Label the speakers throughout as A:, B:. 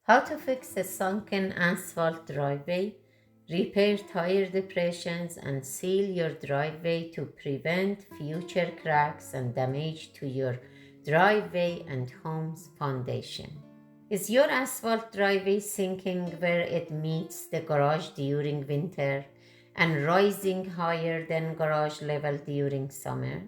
A: How to fix a sunken asphalt driveway, repair tire depressions, and seal your driveway to prevent future cracks and damage to your driveway and home's foundation. Is your asphalt driveway sinking where it meets the garage during winter and rising higher than garage level during summer?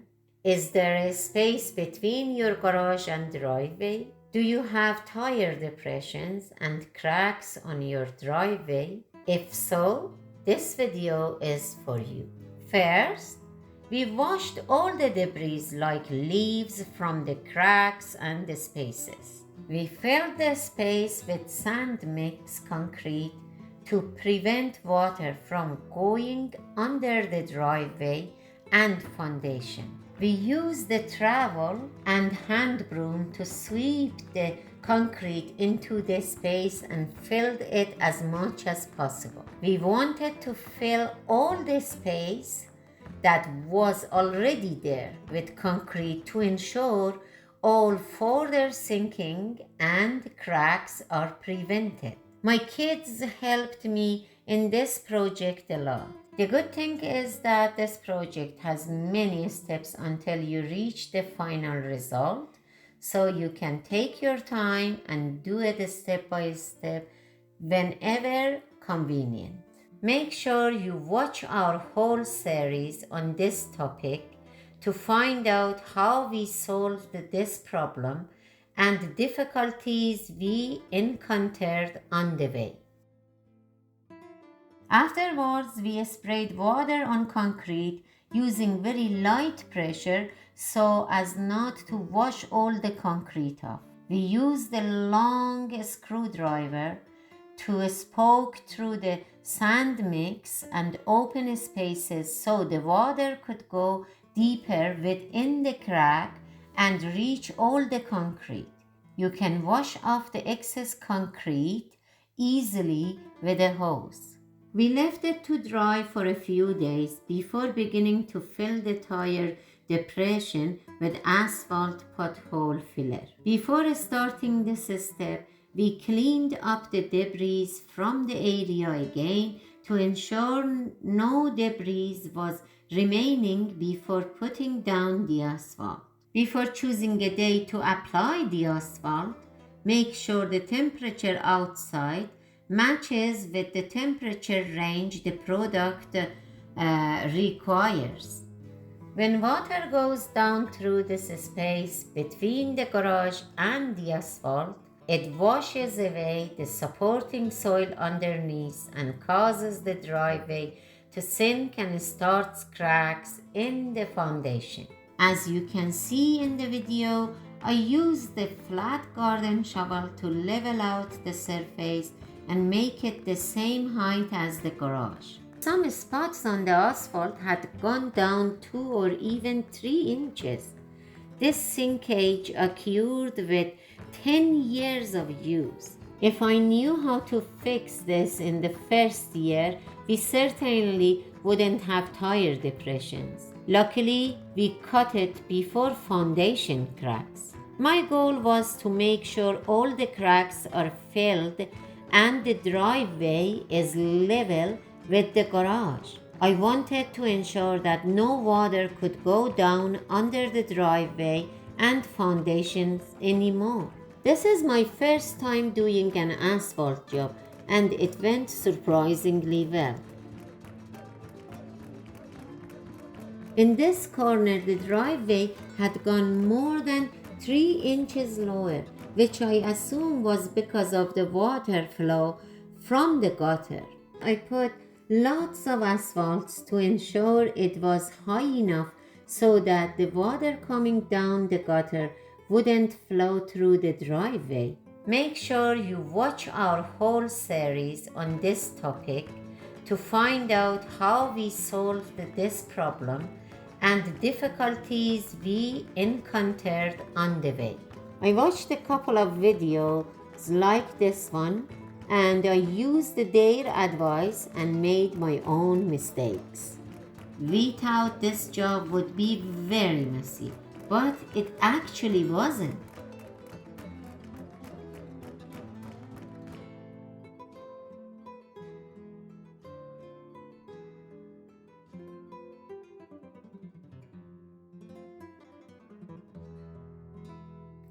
A: Is there a space between your garage and driveway? Do you have tire depressions and cracks on your driveway? If so, this video is for you. First, we washed all the debris like leaves from the cracks and the spaces. We filled the space with sand mix concrete to prevent water from going under the driveway and foundation. We used the trowel and hand broom to sweep the concrete into the space and filled it as much as possible. We wanted to fill all the space that was already there with concrete to ensure all further sinking and cracks are prevented. My kids helped me in this project a lot. The good thing is that this project has many steps until you reach the final result, so you can take your time and do it step by step whenever convenient. Make sure you watch our whole series on this topic to find out how we solved this problem and the difficulties we encountered on the way. Afterwards, we sprayed water on concrete using very light pressure so as not to wash all the concrete off. We used the long screwdriver to poke through the sand mix and open spaces so the water could go deeper within the crack and reach all the concrete. You can wash off the excess concrete easily with a hose. We left it to dry for a few days before beginning to fill the tire depression with asphalt pothole filler. Before starting this step, we cleaned up the debris from the area again to ensure no debris was remaining before putting down the asphalt. Before choosing a day to apply the asphalt, make sure the temperature outside matches with the temperature range the product requires. When water goes down through this space between the garage and the asphalt, it washes away the supporting soil underneath and causes the driveway to sink and starts cracks in the foundation. As you can see in the video, I used the flat garden shovel to level out the surface and make it the same height as the garage. Some spots on the asphalt had gone down 2 or even 3 inches. This sinkage occurred with 10 years of use. If I knew how to fix this in the first year, we certainly wouldn't have tire depressions. Luckily, we cut it before foundation cracks. My goal was to make sure all the cracks are filled and the driveway is level with the garage. I wanted to ensure that no water could go down under the driveway and foundations anymore. This is my first time doing an asphalt job and it went surprisingly well. In this corner, the driveway had gone more than 3 inches lower, which I assume was because of the water flow from the gutter. I put lots of asphalts to ensure it was high enough so that the water coming down the gutter wouldn't flow through the driveway. Make sure you watch our whole series on this topic to find out how we solved this problem and the difficulties we encountered on the way. I watched a couple of videos like this one and I used their advice and made my own mistakes. We thought this job would be very messy, but it actually wasn't.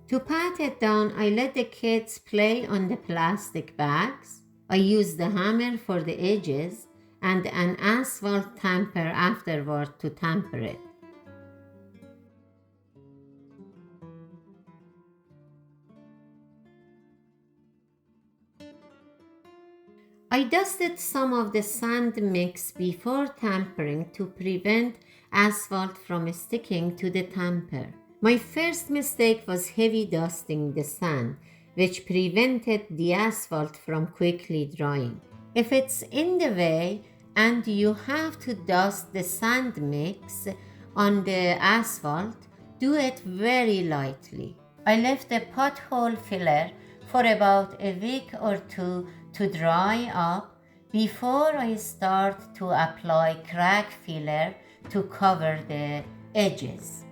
A: To pat it down, I let the kids play on the plastic bags. I used the hammer for the edges and an asphalt tamper afterward to tamper it. I dusted some of the sand mix before tampering to prevent asphalt from sticking to the tamper. My first mistake was heavy dusting the sand, which prevented the asphalt from quickly drying. If it's in the way and you have to dust the sand mix on the asphalt, do it very lightly. I left the pothole filler for about a week or two to dry up before I start to apply crack filler to cover the edges.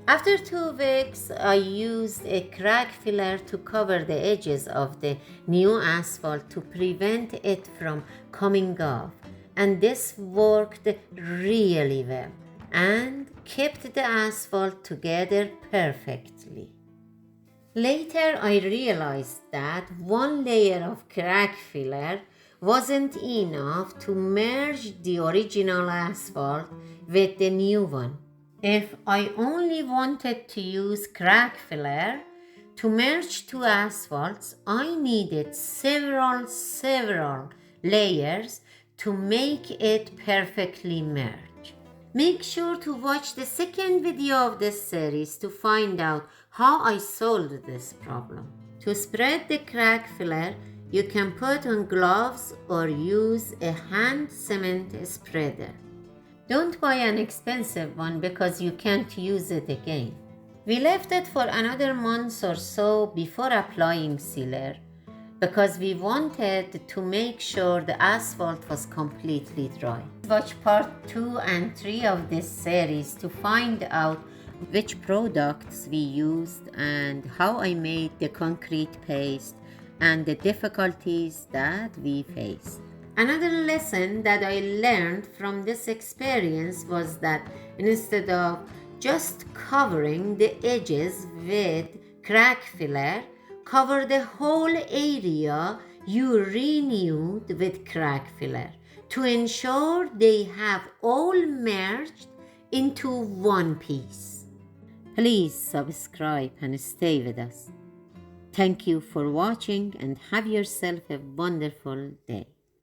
A: After 2 weeks, I used a crack filler to cover the edges of the new asphalt to prevent it from coming off, and this worked really well and kept the asphalt together perfectly. Later, I realized that one layer of crack filler wasn't enough to merge the original asphalt with the new one. If I only wanted to use crack filler to merge two asphalts, I needed several layers to make it perfectly merge. Make sure to watch the second video of this series to find out how I solved this problem. To spread the crack filler, you can put on gloves or use a hand cement spreader. Don't buy an expensive one because you can't use it again. We left it for another month or so before applying sealer because we wanted to make sure the asphalt was completely dry. Watch part 2 and 3 of this series to find out which products we used and how I made the concrete paste and the difficulties that we faced. Another lesson that I learned from this experience was that instead of just covering the edges with crack filler, cover the whole area you renewed with crack filler to ensure they have all merged into one piece. Please subscribe and stay with us. Thank you for watching and have yourself a wonderful day.